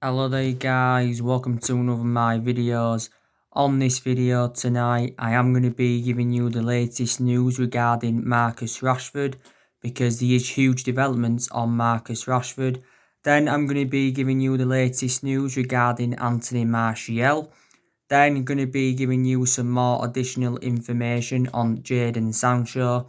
Hello there guys, welcome to another of my videos. On this video tonight I am going to be giving you the latest news regarding Marcus Rashford, because there is huge developments on Marcus Rashford. Then I'm going to be giving you the latest news regarding Anthony Martial. Then I'm going to be giving you some more additional information on Jadon Sancho.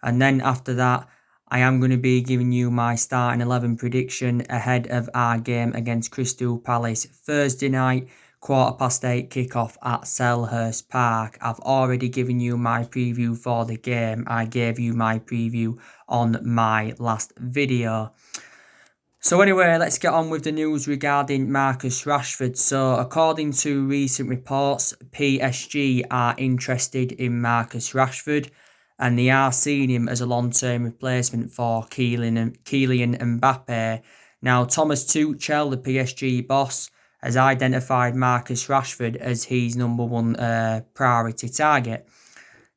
And then after that, I am going to be giving you my starting 11 prediction ahead of our game against Crystal Palace Thursday night, 8:15 kickoff at Selhurst Park. I've already given you my preview for the game. I gave you my preview on my last video. So anyway, let's get on with the news regarding Marcus Rashford. So according to recent reports, PSG are interested in Marcus Rashford, and they are seeing him as a long-term replacement for Kylian Mbappe. Now, Thomas Tuchel, the PSG boss, has identified Marcus Rashford as his number one priority target.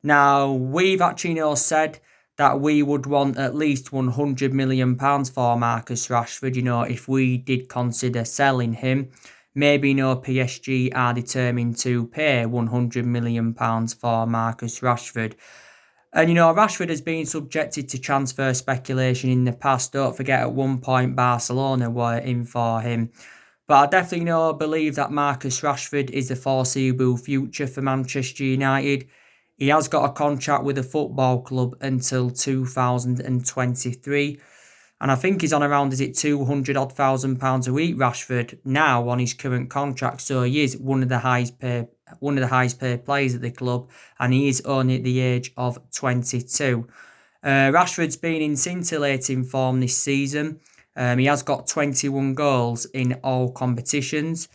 Now, we've actually said that we would want at least £100 million for Marcus Rashford, if we did consider selling him. Maybe PSG are determined to pay £100 million for Marcus Rashford. And, Rashford has been subjected to transfer speculation in the past. Don't forget, at one point, Barcelona were in for him. But I definitely believe that Marcus Rashford is the foreseeable future for Manchester United. He has got a contract with the football club until 2023. And I think he's on around, £200,000 a week, Rashford, now on his current contract. So he is one of the highest paid players at the club, and he is only at the age of 22. Rashford's been in scintillating form this season. He has got 21 goals in all competitions,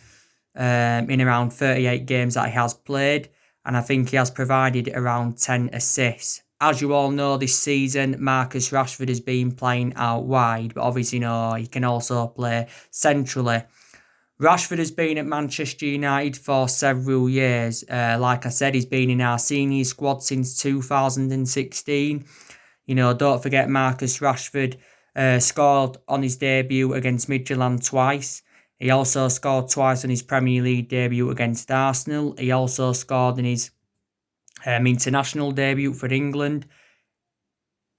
in around 38 games that he has played, and I think he has provided around 10 assists. As you all know, this season, Marcus Rashford has been playing out wide, but obviously, he can also play centrally. Rashford has been at Manchester United for several years. Like I said, he's been in our senior squad since 2016. Don't forget Marcus Rashford scored on his debut against Milan twice. He also scored twice on his Premier League debut against Arsenal. He also scored in his international debut for England.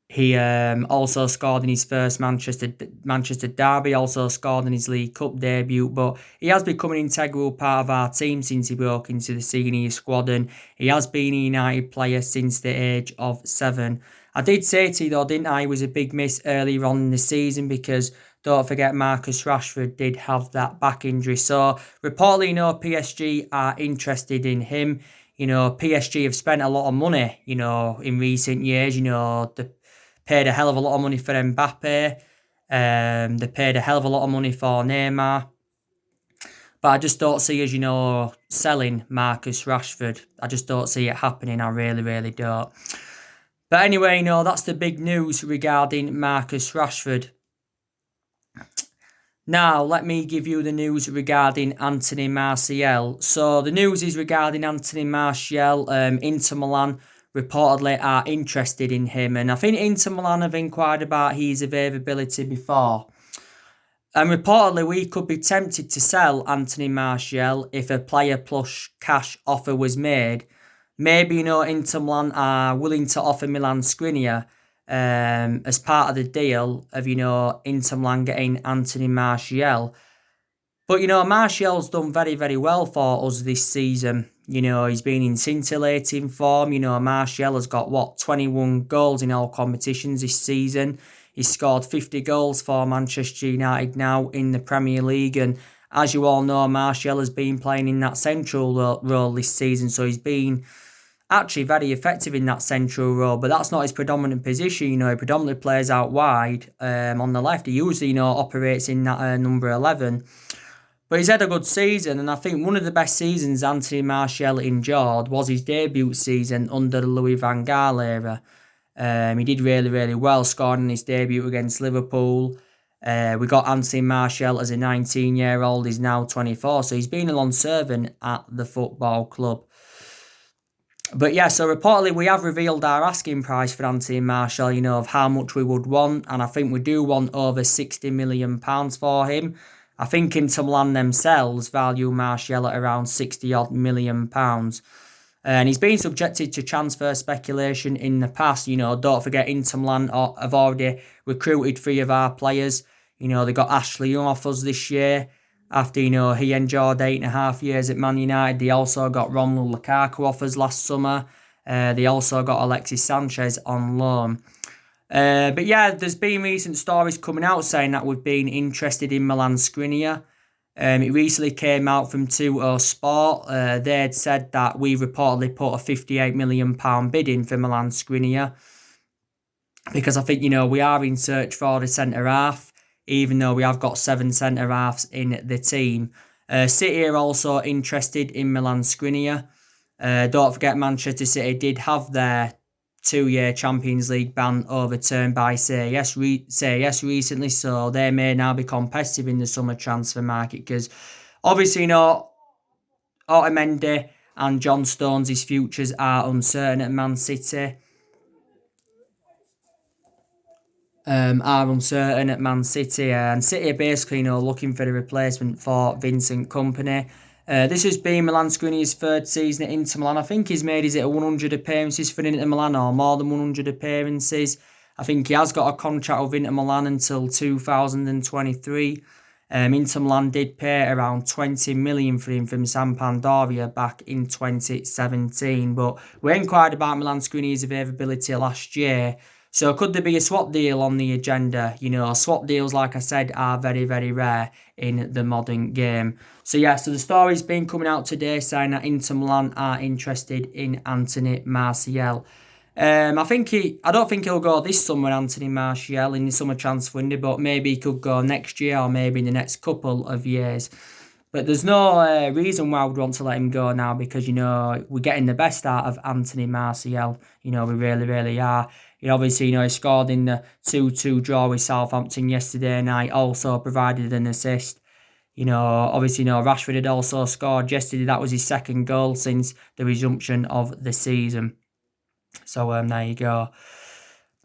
He also scored in his first Manchester derby, also scored in his League Cup debut, but he has become an integral part of our team since he broke into the senior squad, and he has been a United player since the age of 7. I did say to you though, didn't I, he was a big miss earlier on in the season, because don't forget Marcus Rashford did have that back injury. So reportedly, PSG are interested in him. PSG have spent a lot of money, in recent years. They paid a hell of a lot of money for Mbappe. They paid a hell of a lot of money for Neymar. But I just don't see us, selling Marcus Rashford. I just don't see it happening. I really, really don't. But anyway, that's the big news regarding Marcus Rashford. Now, let me give you the news regarding Anthony Martial. So, the news is regarding Anthony Martial. Inter Milan reportedly are interested in him, and I think Inter Milan have inquired about his availability before. And reportedly, we could be tempted to sell Anthony Martial if a player plus cash offer was made. Maybe, Inter Milan are willing to offer Milan Skriniar as part of the deal of, Inter Milan getting Anthony Martial. But, Martial's done very, very well for us this season. He's been in scintillating form. Martial has got, 21 goals in all competitions this season. He's scored 50 goals for Manchester United now in the Premier League. And as you all know, Martial has been playing in that central role this season. So he's been actually very effective in that central role, but that's not his predominant position. He predominantly plays out wide on the left. He usually, operates in that number 11. But he's had a good season, and I think one of the best seasons Anthony Martial enjoyed was his debut season under the Louis van Gaal era. He did really, really well, scoring his debut against Liverpool. We got Anthony Martial as a 19-year-old. He's now 24, so he's been a long servant at the football club. But yeah, so reportedly we have revealed our asking price for Anthony Martial, of how much we would want. And I think we do want over £60 million for him. I think Inter Milan themselves value Martial at around 60 odd million pounds. And he's been subjected to transfer speculation in the past. Don't forget Inter Milan have already recruited 3 of our players. They got Ashley Young off us this year after, he endured 8.5 years at Man United. They also got Romelu Lukaku off us last summer. They also got Alexis Sanchez on loan. But yeah, there's been recent stories coming out saying that we've been interested in Milan Skriniar. It recently came out from 2 Sport. They had said that we reportedly put a £58 million bid in for Milan Skriniar. Because I think, we are in search for the centre-half, even though we have got 7 centre-halves in the team. City are also interested in Milan Skriniar. Don't forget Manchester City did have their 2-year Champions League ban overturned by CAS recently, so they may now be competitive in the summer transfer market because obviously, Otamendi and John Stones' futures are uncertain at Man City. And City are basically looking for a replacement for Vincent Kompany. This has been Milan Skriniar's 3rd season at Inter Milan. I think he's made 100 appearances for Inter Milan or more than 100 appearances. I think he has got a contract with Inter Milan until 2023. Inter Milan did pay around 20 million for him from Sampdoria back in 2017. But we inquired about Milan Skriniar's availability last year. So could there be a swap deal on the agenda? Swap deals, like I said, are very, very rare in the modern game. So the story's been coming out today saying that Inter Milan are interested in Anthony Martial. I don't think he'll go this summer, Anthony Martial, in the summer transfer window, but maybe he could go next year or maybe in the next couple of years. But there's no reason why I would want to let him go now because, we're getting the best out of Anthony Martial. We really, really are. He obviously, he scored in the 2-2 draw with Southampton yesterday night, also provided an assist. Obviously, Rashford had also scored yesterday. That was his 2nd goal since the resumption of the season. So, there you go.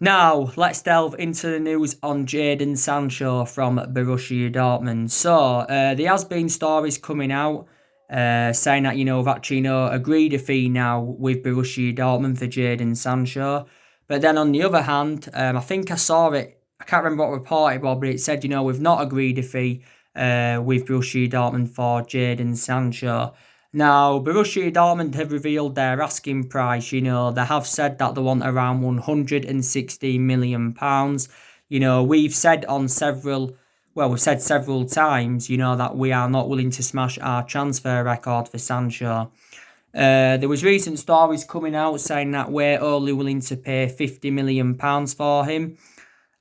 Now, let's delve into the news on Jadon Sancho from Borussia Dortmund. So, there has been stories coming out saying that, we've actually, agreed a fee now with Borussia Dortmund for Jadon Sancho. But then on the other hand, I think I saw it, I can't remember what report it was, but it said, we've not agreed a fee with Borussia Dortmund for Jadon Sancho. Now, Borussia Dortmund have revealed their asking price. They have said that they want around £160 million. We've said several times, that we are not willing to smash our transfer record for Sancho. There was recent stories coming out saying that we're only willing to pay £50 million for him.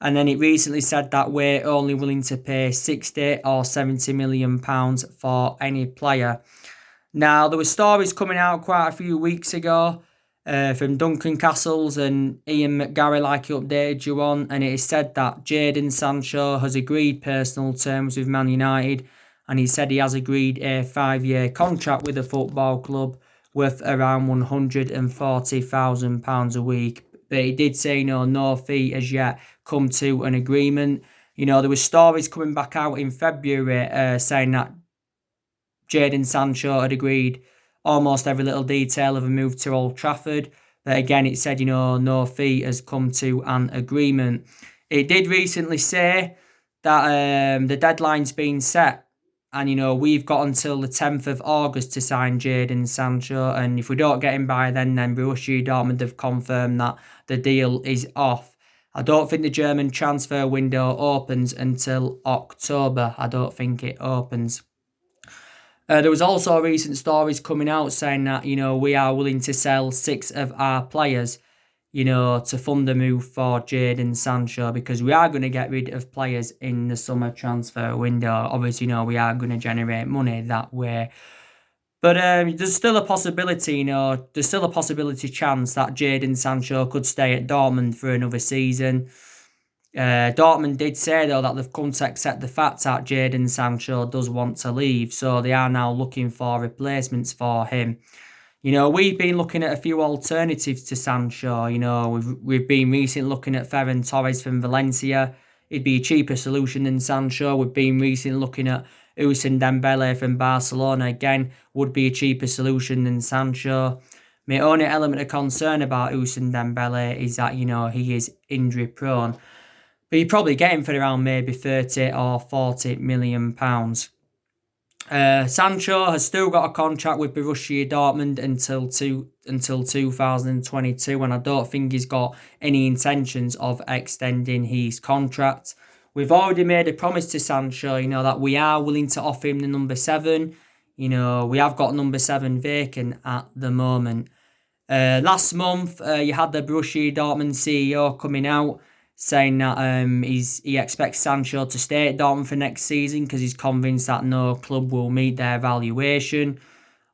And then it recently said that we're only willing to pay £60 or £70 million for any player. Now, there were stories coming out quite a few weeks ago from Duncan Castles and Ian McGarry, like he updated you on. And it is said that Jadon Sancho has agreed personal terms with Man United. And he said he has agreed a 5-year contract with the football club worth around £140,000 a week. But he did say, no fee as yet come to an agreement. There were stories coming back out in February saying that Jadon Sancho had agreed almost every little detail of a move to Old Trafford. But again, it said, no fee has come to an agreement. It did recently say that the deadline's been set. And, we've got until the 10th of August to sign Jadon Sancho. And if we don't get him by then Borussia Dortmund have confirmed that the deal is off. I don't think the German transfer window opens until October. I don't think it opens. There was also recent stories coming out saying that, we are willing to sell 6 of our players, to fund the move for Jadon Sancho because we are going to get rid of players in the summer transfer window. Obviously, we are going to generate money that way. But there's still a possibility, chance that Jadon Sancho could stay at Dortmund for another season. Dortmund did say, though, that they've come to accept the fact that Jadon Sancho does want to leave, so they are now looking for replacements for him. We've been looking at a few alternatives to Sancho. We've been recently looking at Ferran Torres from Valencia. It'd be a cheaper solution than Sancho. We've been recently looking at Ousmane Dembele from Barcelona, again, would be a cheaper solution than Sancho. My only element of concern about Ousmane Dembele is that, he is injury prone. But you probably get him for around maybe 30 or 40 million pounds. Sancho has still got a contract with Borussia Dortmund until 2022, and I don't think he's got any intentions of extending his contract. We've already made a promise to Sancho, that we are willing to offer him the number 7. We have got number 7 vacant at the moment. Last month, you had the Borussia Dortmund CEO coming out saying that he expects Sancho to stay at Dortmund for next season because he's convinced that no club will meet their valuation.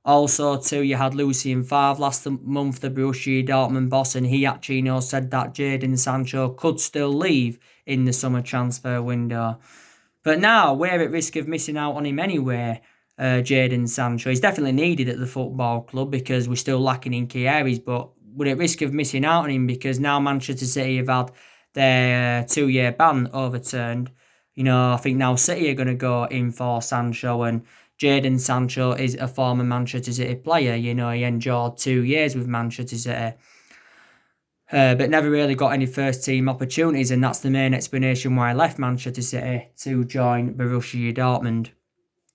Also, too, you had Lucien Favre last month, the Borussia Dortmund boss, and he actually said that Jadon Sancho could still leave in the summer transfer window. But now, we're at risk of missing out on him anyway, Jadon Sancho. He's definitely needed at the football club because we're still lacking in key areas, but we're at risk of missing out on him because now Manchester City have had their 2-year ban overturned. I think now City are going to go in for Sancho, and Jadon Sancho is a former Manchester City player. He endured 2 years with Manchester City, but never really got any first team opportunities, and that's the main explanation why I left Manchester City to join Borussia Dortmund.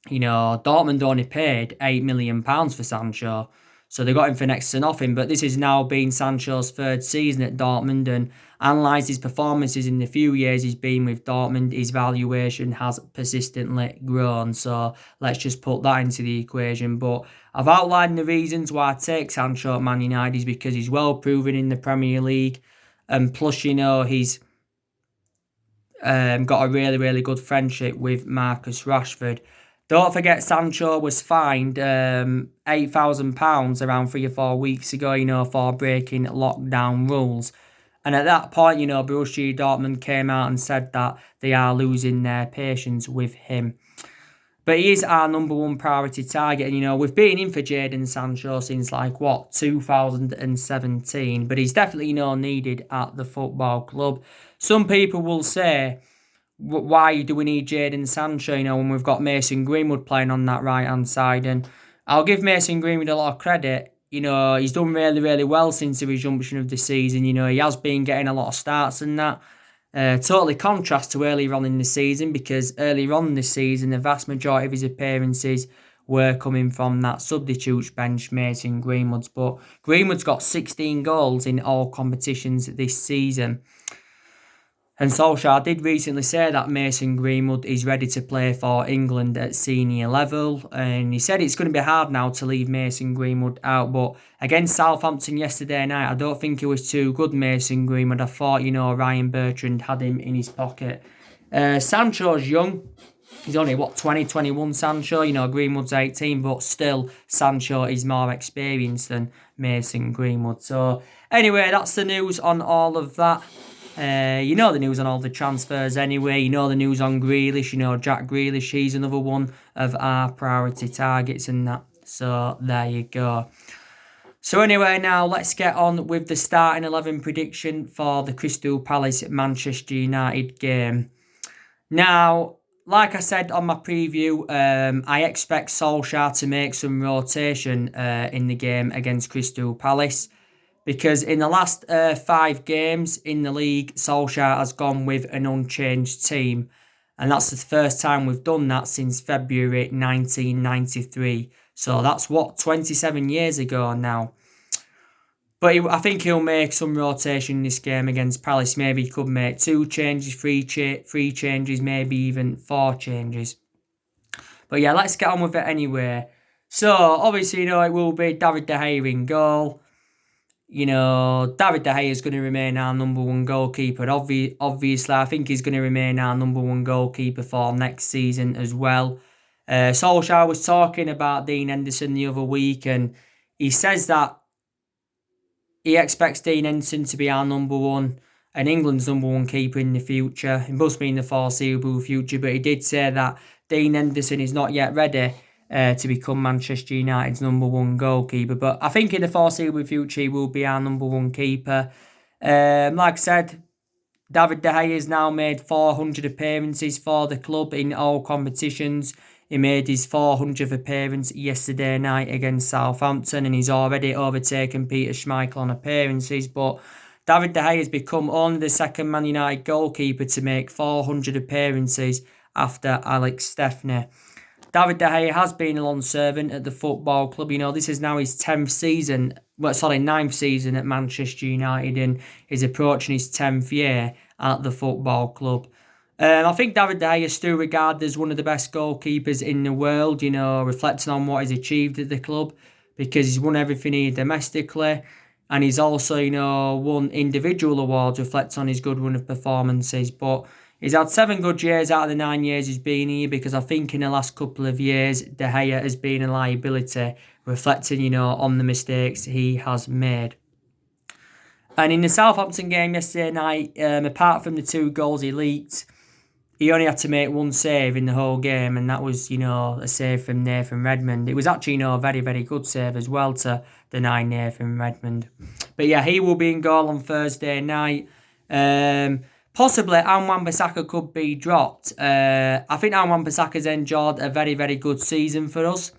Dortmund only paid £8 million for Sancho, so they got him for next to nothing. But this has now been Sancho's 3rd season at Dortmund, and analysed his performances in the few years he's been with Dortmund, his valuation has persistently grown. So let's just put that into the equation. But I've outlined the reasons why I take Sancho at Man United is because he's well proven in the Premier League, and plus, he's got a really, really good friendship with Marcus Rashford. Don't forget, Sancho was fined £8,000 around 3 or 4 weeks ago, for breaking lockdown rules. And at that point, Borussia Dortmund came out and said that they are losing their patience with him. But he is our number 1 priority target. And, we've been in for Jadon Sancho since 2017. But he's definitely, needed at the football club. Some people will say, why do we need Jadon Sancho, when we've got Mason Greenwood playing on that right-hand side? And I'll give Mason Greenwood a lot of credit. He's done really, really well since the resumption of the season. He has been getting a lot of starts and that. Totally contrast to earlier on in the season, because earlier on in the season, the vast majority of his appearances were coming from that substitutes bench, Mason Greenwood's. But Greenwood's got 16 goals in all competitions this season. And Solskjaer did recently say that Mason Greenwood is ready to play for England at senior level. And he said it's going to be hard now to leave Mason Greenwood out. But against Southampton yesterday night, I don't think he was too good, Mason Greenwood. I thought, Ryan Bertrand had him in his pocket. Sancho's young. He's only, 21 Sancho? Greenwood's 18, but still Sancho is more experienced than Mason Greenwood. So anyway, that's the news on all of that. The news on all the transfers anyway. The news on Grealish. Jack Grealish, he's another one of our priority targets and that. So there you go. So anyway, now let's get on with the starting 11 prediction for the Crystal Palace Manchester United game. Now, like I said on my preview, I expect Solskjaer to make some rotation in the game against Crystal Palace. Because in the last 5 games in the league, Solskjaer has gone with an unchanged team. And that's the first time we've done that since February 1993. So that's 27 years ago now. But I think he'll make some rotation in this game against Palace. Maybe he could make 2 changes, 3 changes, maybe even 4 changes. But yeah, let's get on with it anyway. So obviously, it will be David De Gea in goal. David De Gea is going to remain our number 1 goalkeeper. Obviously, I think he's going to remain our number 1 goalkeeper for next season as well. Solskjaer was talking about Dean Henderson the other week, and he says that he expects Dean Henderson to be our number 1 and England's number 1 keeper in the future. It must be in the foreseeable future, but he did say that Dean Henderson is not yet ready to become Manchester United's number 1 goalkeeper. But I think in the foreseeable future, he will be our number 1 keeper. Like I said, David De Gea has now made 400 appearances for the club in all competitions. He made his 400th appearance yesterday night against Southampton, and he's already overtaken Peter Schmeichel on appearances. But David De Gea has become only the second Man United goalkeeper to make 400 appearances after Alex Stepney. David De Gea has been a long servant at the football club. This is now his 10th season, ninth season at Manchester United, and he's approaching his 10th year at the football club. I think David De Gea is still regarded as one of the best goalkeepers in the world, reflecting on what he's achieved at the club, because he's won everything here domestically, and he's also, won individual awards reflecting on his good run of performances. But he's had 7 good years out of the 9 years he's been here, because I think in the last couple of years, De Gea has been a liability, reflecting, on the mistakes he has made. And in the Southampton game yesterday night, apart from the 2 goals he leaked, he only had to make 1 save in the whole game, and that was, a save from Nathan Redmond. It was actually, a very, very good save as well to deny Nathan Redmond. But yeah, he will be in goal on Thursday night. Possibly, HeungMin could be dropped. I think HeungMin enjoyed a very, very good season for us.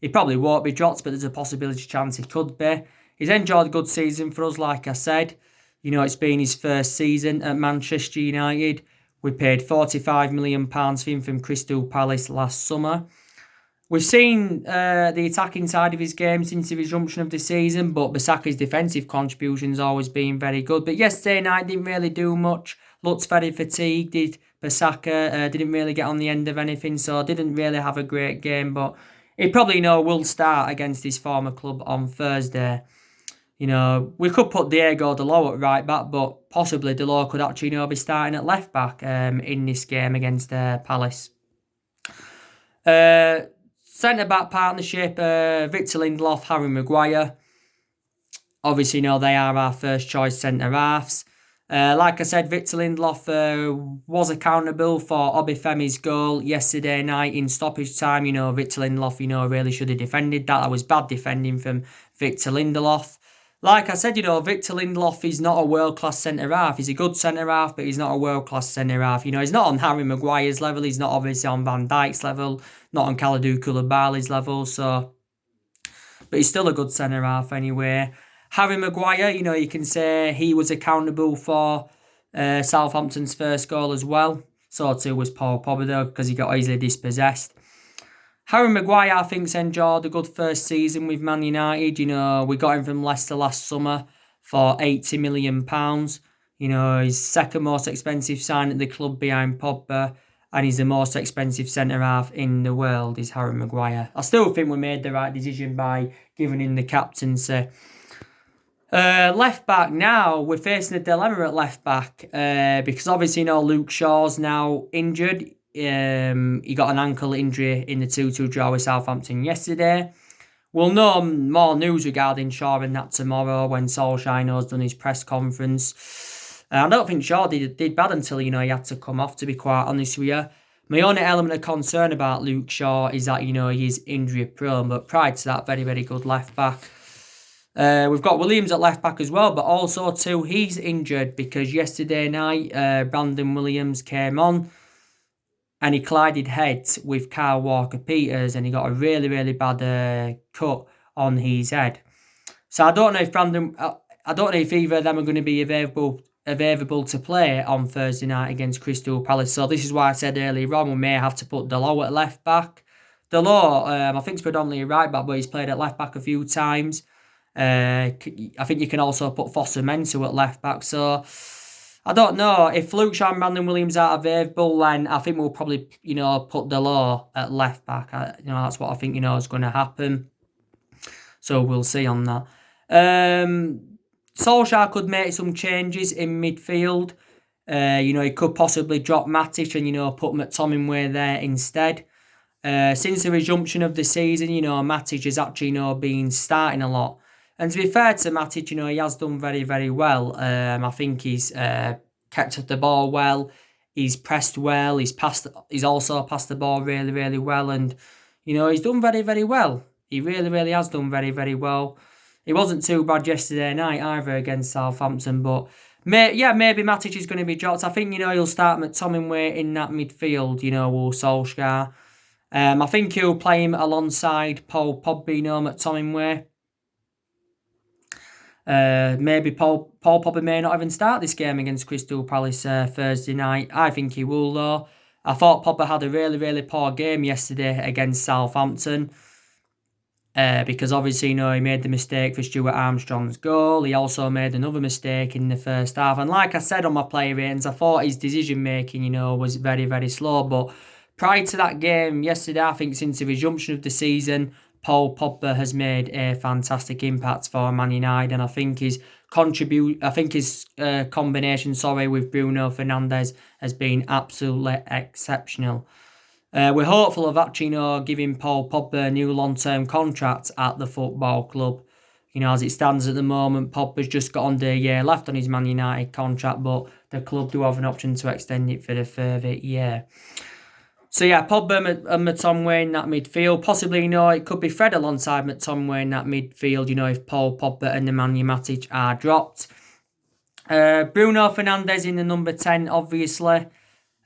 He probably won't be dropped, but there's a possibility chance he could be. He's enjoyed a good season for us, like I said. It's been his first season at Manchester United. We paid £45 million for him from Crystal Palace last summer. We've seen the attacking side of his game since the resumption of the season, but Bissaka's defensive contribution's always been very good. But yesterday night didn't really do much. Looked very fatigued, did Bissaka. Didn't really get on the end of anything, so didn't really have a great game. But he probably will start against his former club on Thursday. We could put Diego Dalot at right back, but possibly Dalot could actually be starting at left back in this game against Palace. Centre back partnership: Victor Lindelof, Harry Maguire. Obviously, they are our first choice centre halves. Like I said, Victor Lindelof was accountable for Obafemi's goal yesterday night in stoppage time. Victor Lindelof, really should have defended that. That was bad defending from Victor Lindelof. Like I said, Victor Lindelof is not a world-class centre-half. He's a good centre-half, but he's not a world-class centre-half. He's not on Harry Maguire's level. He's not obviously on Van Dijk's level, not on Kalidou Koulibaly's level. But he's still a good centre-half anyway. Harry Maguire, you can say he was accountable for Southampton's first goal as well. So too was Paul Pogba, though, because he got easily dispossessed. Harry Maguire, I think, enjoyed a good first season with Man United. We got him from Leicester last summer for £80 million. He's second most expensive sign at the club behind Pogba, and he's the most expensive centre-half in the world, is Harry Maguire. I still think we made the right decision by giving him the captaincy. Left back now, we're facing a dilemma at left back because obviously, Luke Shaw's now injured. He got an ankle injury in the 2-2 draw with Southampton yesterday. We'll know more news regarding Shaw and that tomorrow when Solskjaer's done his press conference. I don't think Shaw did bad until, he had to come off, to be quite honest with you. My only element of concern about Luke Shaw is that, he is injury prone, but prior to that, very, very good left back. We've got Williams at left back as well, but also too, he's injured because yesterday night, Brandon Williams came on and he collided heads with Kyle Walker-Peters, and he got a really, really bad cut on his head. So I don't know if either of them are going to be available to play on Thursday night against Crystal Palace. So this is why I said earlier on we may have to put Dalot at left back. Dalot, I think, is predominantly a right back, but he's played at left back a few times. I think you can also put Foster Mensah at left back. So I don't know. If Luke Shaw and Brandon Williams are available, then I think we'll probably, put Dalot at left back. That's what I think, is going to happen. So we'll see on that. Solskjaer could make some changes in midfield. He could possibly drop Matic and, put McTominay there instead. Since the resumption of the season, Matic has actually, been starting a lot. And to be fair to Matic, he has done very, very well. I think he's kept up the ball well. He's pressed well. He's also passed the ball really, really well. And, he's done very, very well. He really, really has done very, very well. He wasn't too bad yesterday night either against Southampton. But, maybe Matic is going to be dropped. I think, he'll start McTominay in that midfield, with Solskjaer. I think he'll play him alongside Paul Pogba at Tominway. Maybe Paul Pogba may not even start this game against Crystal Palace Thursday night. I think he will though. I thought Pogba had a really, really poor game yesterday against Southampton. Because obviously, he made the mistake for Stuart Armstrong's goal. He also made another mistake in the first half. And like I said on my player ratings, I thought his decision making, was very, very slow. But prior to that game yesterday, I think since the resumption of the season, Paul Pogba has made a fantastic impact for Man United, and I think his combination, with Bruno Fernandes has been absolutely exceptional. We're hopeful of actually, giving Paul Pogba a new long-term contract at the football club. As it stands at the moment, Pogba's just got under a year left on his Man United contract, but the club do have an option to extend it for the further year. So yeah, Pogba and McTominay in that midfield. Possibly, it could be Fred alongside McTominay in that midfield, if Paul Pogba and Nemanja Matic are dropped. Bruno Fernandes in the number 10, obviously.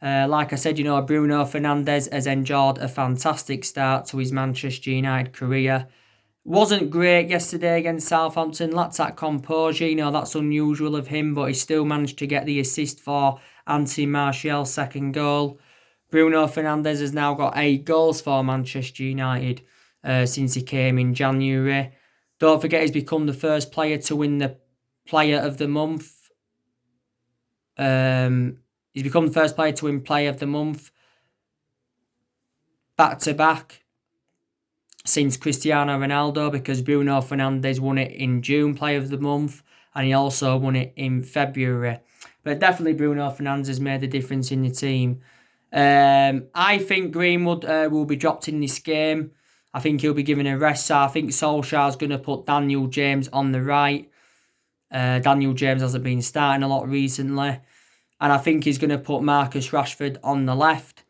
Like I said, Bruno Fernandes has enjoyed a fantastic start to his Manchester United career. Wasn't great yesterday against Southampton. Lacked that composure. That's unusual of him, but he still managed to get the assist for Anthony Martial's second goal. Bruno Fernandes has now got 8 goals for Manchester United since he came in January. Don't forget, he's become the first player to win the Player of the Month. He's become the first player to win Player of the Month back-to-back since Cristiano Ronaldo, because Bruno Fernandes won it in June, Player of the Month, and he also won it in February. But definitely Bruno Fernandes has made a difference in the team. I think Greenwood will be dropped in this game. I think he'll be given a rest, so I think Solskjaer's going to put Daniel James on the right. Daniel James hasn't been starting a lot recently. And I think he's going to put Marcus Rashford on the left.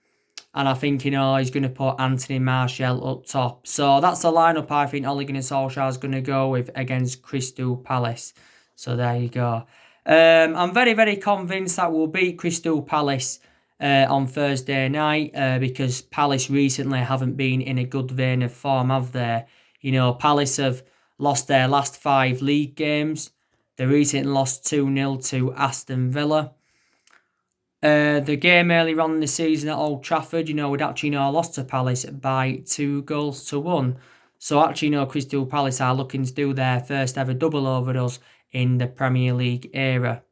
And I think, he's going to put Anthony Martial up top. So that's the lineup I think Ole Gunnar Solskjaer is going to go with against Crystal Palace. So there you go. I'm very, very convinced that we'll beat Crystal Palace on Thursday night because Palace recently haven't been in a good vein of form, have they? Palace have lost their last 5 league games. They recently lost 2-0 to Aston Villa. The game earlier on in the season at Old Trafford, we'd actually lost to Palace by 2-1. So actually, Crystal Palace are looking to do their first ever double over us in the Premier League era.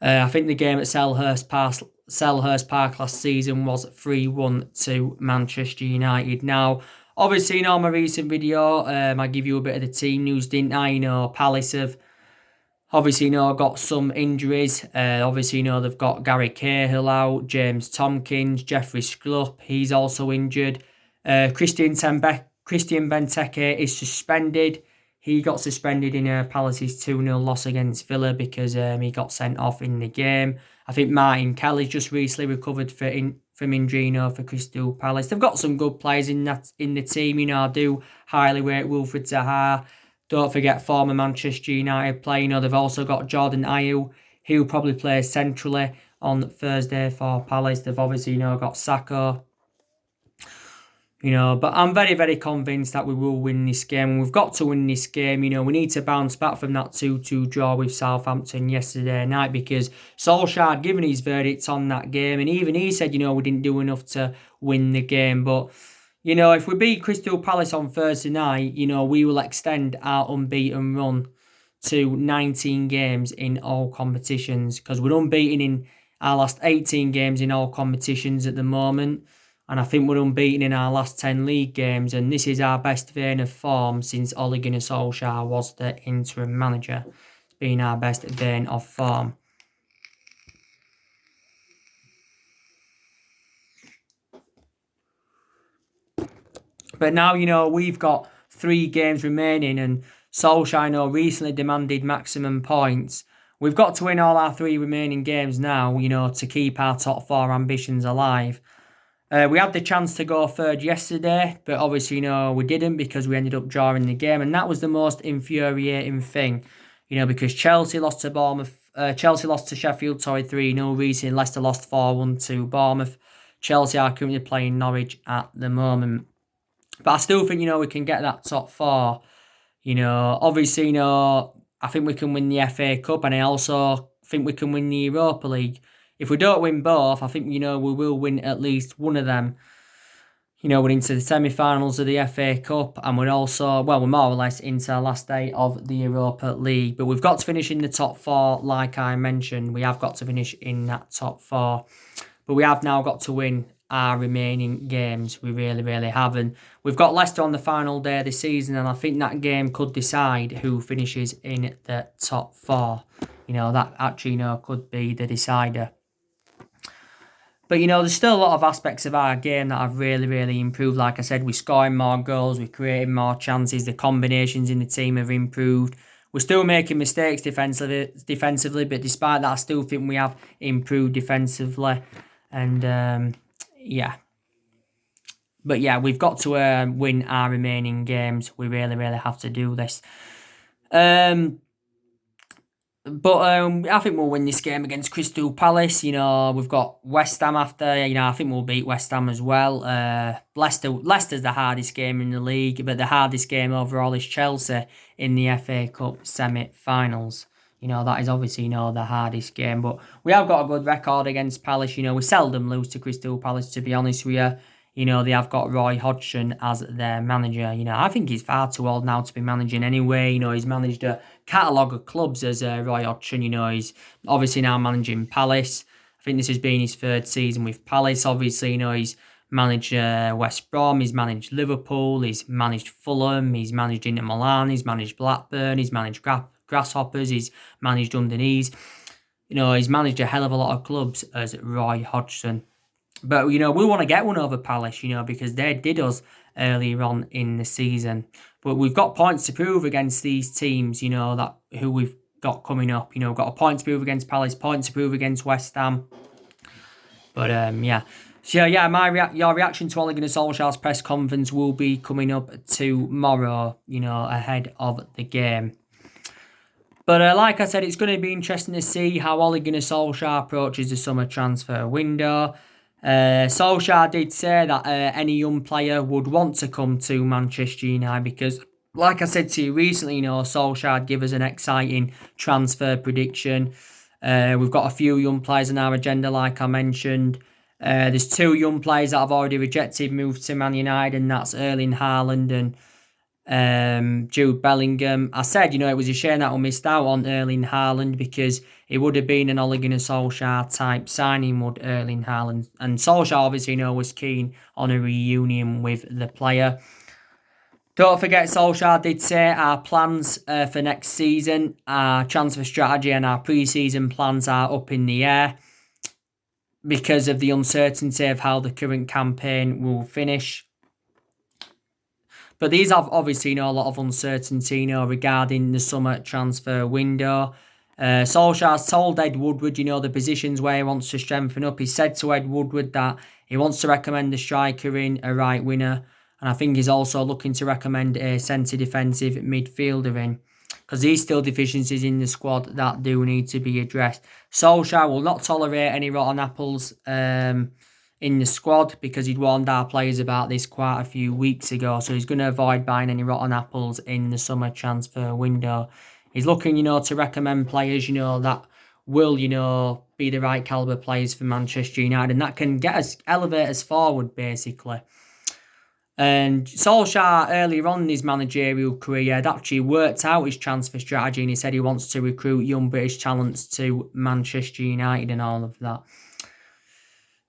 I think the game at Selhurst Park last season was 3-1 to Manchester United. Now, obviously, in my recent video, I give you a bit of the team news, didn't I? Palace have obviously, got some injuries. Obviously, they've got Gary Cahill out, James Tompkins, Jeffrey Schlupp, he's also injured. Christian Benteke is suspended. He got suspended in Palace's 2-0 loss against Villa because he got sent off in the game. I think Martin Kelly's just recently recovered from injury, for Crystal Palace. They've got some good players in the team. I do highly rate Wilfried Zaha. Don't forget former Manchester United player. They've also got Jordan Ayew. He'll probably play centrally on Thursday for Palace. They've obviously, got Saka. But I'm very, very convinced that we will win this game. And we've got to win this game. We need to bounce back from that 2-2 draw with Southampton yesterday night because Solskjaer had given his verdict on that game. And even he said, we didn't do enough to win the game. But, if we beat Crystal Palace on Thursday night, we will extend our unbeaten run to 19 games in all competitions because we're unbeaten in our last 18 games in all competitions at the moment. And I think we're unbeaten in our last 10 league games. And this is our best vein of form since Ole Gunnar Solskjaer was the interim manager. It's been our best vein of form. But now, we've got 3 games remaining. And Solskjaer, recently demanded maximum points. We've got to win all our 3 remaining games now, to keep our top 4 ambitions alive. We had the chance to go third yesterday, but obviously, we didn't because we ended up drawing the game. And that was the most infuriating thing, because Chelsea lost to Bournemouth. Chelsea lost to Sheffield 3-0 recently. Leicester lost 4-1 to Bournemouth. Chelsea are currently playing Norwich at the moment. But I still think, we can get that top 4. Obviously, I think we can win the FA Cup, and I also think we can win the Europa League. If we don't win both, I think, we will win at least one of them. We're into the semi-finals of the FA Cup, and we're more or less into the last day of the Europa League. But we've got to finish in the top 4, like I mentioned. We have got to finish in that top 4. But we have now got to win our remaining games. We really, really have. And we've got Leicester on the final day of the season, and I think that game could decide who finishes in the top 4. That actually, could be the decider. But, there's still a lot of aspects of our game that have really, really improved. Like I said, we're scoring more goals, we're creating more chances, the combinations in the team have improved. We're still making mistakes defensively, but despite that, I still think we have improved defensively. And, yeah. But, yeah, we've got to win our remaining games. We really, really have to do this. But I think we'll win this game against Crystal Palace. We've got West Ham after. I think we'll beat West Ham as well. Leicester's the hardest game in the league, but the hardest game overall is Chelsea in the FA Cup semi-finals. That is obviously, the hardest game. But we have got a good record against Palace. We seldom lose to Crystal Palace, to be honest with you. They have got Roy Hodgson as their manager. I think he's far too old now to be managing anyway. He's managed a catalogue of clubs as Roy Hodgson. He's obviously now managing Palace. I think this has been his 3rd season with Palace. Obviously, he's managed West Brom, he's managed Liverpool, he's managed Fulham, he's managed Inter Milan, he's managed Blackburn, he's managed Grasshoppers, he's managed Dundee's. He's managed a hell of a lot of clubs as Roy Hodgson. But, we want to get one over Palace, because they did us earlier on in the season. But we've got points to prove against these teams, who we've got coming up. We've got a point to prove against Palace, point to prove against West Ham. But, yeah. So, yeah, your reaction to Ole Gunnar Solskjaer's press conference will be coming up tomorrow, ahead of the game. But like I said, it's going to be interesting to see how Ole Gunnar Solskjaer approaches the summer transfer window. Solskjaer did say that any young player would want to come to Manchester United because, like I said to you recently, Solskjaer give us an exciting transfer prediction. We've got a few young players on our agenda, like I mentioned. There's 2 young players that have already rejected moves to Man United, and that's Erling Haaland and Jude Bellingham. I said, it was a shame that we missed out on Erling Haaland because it would have been an Ole Gunnar Solskjaer type signing, would Erling Haaland. And Solskjaer obviously, was keen on a reunion with the player. Don't forget, Solskjaer did say our plans for next season, our transfer strategy and our pre-season plans are up in the air because of the uncertainty of how the current campaign will finish. But these have obviously a lot of uncertainty regarding the summer transfer window. Solskjaer's told Ed Woodward, the positions where he wants to strengthen up. He said to Ed Woodward that he wants to recommend a striker in, a right winger. And I think he's also looking to recommend a centre defensive midfielder in. Because there's still deficiencies in the squad that do need to be addressed. Solskjaer will not tolerate any rotten apples in the squad because he'd warned our players about this quite a few weeks ago. So he's going to avoid buying any rotten apples in the summer transfer window. He's looking, to recommend players, that will, be the right calibre players for Manchester United. And that can elevate us forward, basically. And Solskjaer, earlier on in his managerial career, had actually worked out his transfer strategy and he said he wants to recruit young British talents to Manchester United and all of that.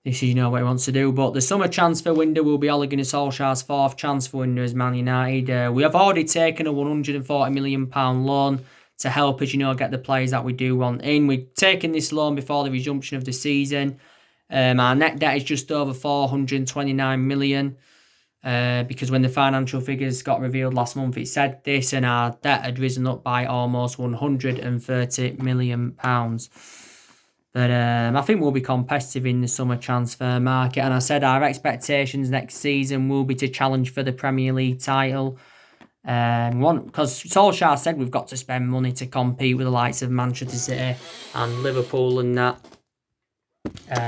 This is, what he wants to do. But the summer transfer window will be Ole Gunnar Solskjaer's 4th transfer window as Man United. We have already taken a £140 million loan to help us, get the players that we do want in. We've taken this loan before the resumption of the season. Our net debt is just over £429 million. Because when the financial figures got revealed last month, it said this, and our debt had risen up by almost £130 million. But I think we'll be competitive in the summer transfer market. And I said our expectations next season will be to challenge for the Premier League title. Because Solskjaer said we've got to spend money to compete with the likes of Manchester City and Liverpool and that.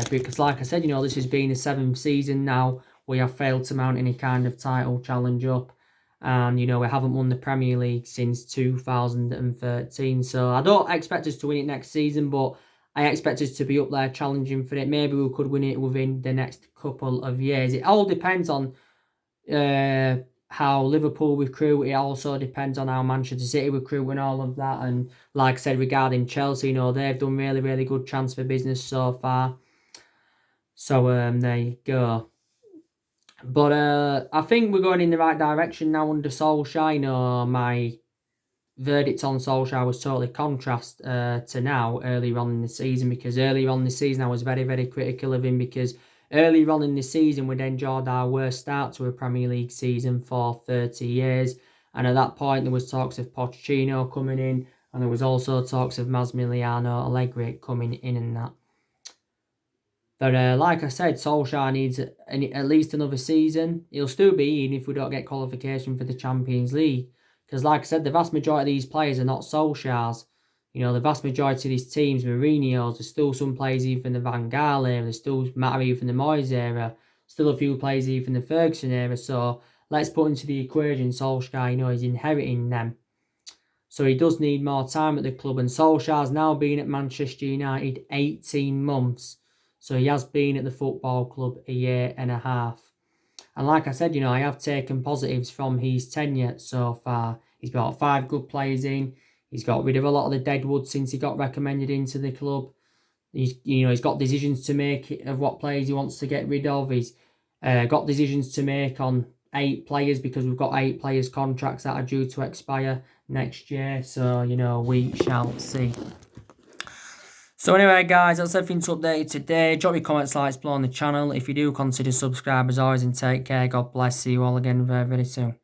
Because like I said, this has been the 7th season now. We have failed to mount any kind of title challenge up. And, we haven't won the Premier League since 2013. So I don't expect us to win it next season, but I expect us to be up there challenging for it. Maybe we could win it within the next couple of years. It all depends on how Liverpool recruit. It also depends on how Manchester City recruit and all of that. And like I said, regarding Chelsea, they've done really, really good transfer business so far. So there you go. But I think we're going in the right direction now under Solskjaer. My verdict on Solskjaer was totally contrast to now, earlier on in the season, because earlier on in the season I was very, very critical of him, because earlier on in the season we'd enjoyed our worst start to a Premier League season for 30 years. And at that point there was talks of Pochettino coming in, and there was also talks of Massimiliano Allegri coming in and that. But like I said, Solskjaer needs at least another season. He'll still be in if we don't get qualification for the Champions League. Because like I said, the vast majority of these players are not Solskjaer's. The vast majority of these teams, Mourinho's, there's still some players even from the Van Gaal era, there's still Matty from the Moyes era, still a few players even from the Ferguson era. So let's put into the equation Solskjaer, he's inheriting them. So he does need more time at the club. And Solskjaer's now been at Manchester United 18 months. So he has been at the football club a year and a half. And like I said, I have taken positives from his tenure so far. He's got 5 good players in. He's got rid of a lot of the deadwood since he got recommended into the club. He's got decisions to make of what players he wants to get rid of. He's got decisions to make on 8 players, because we've got 8 players' contracts that are due to expire next year. So, we shall see. So anyway, guys, that's everything to update today. Drop your comments, likes below on the channel. If you do, consider subscribe as always, and take care. God bless. See you all again very, very soon.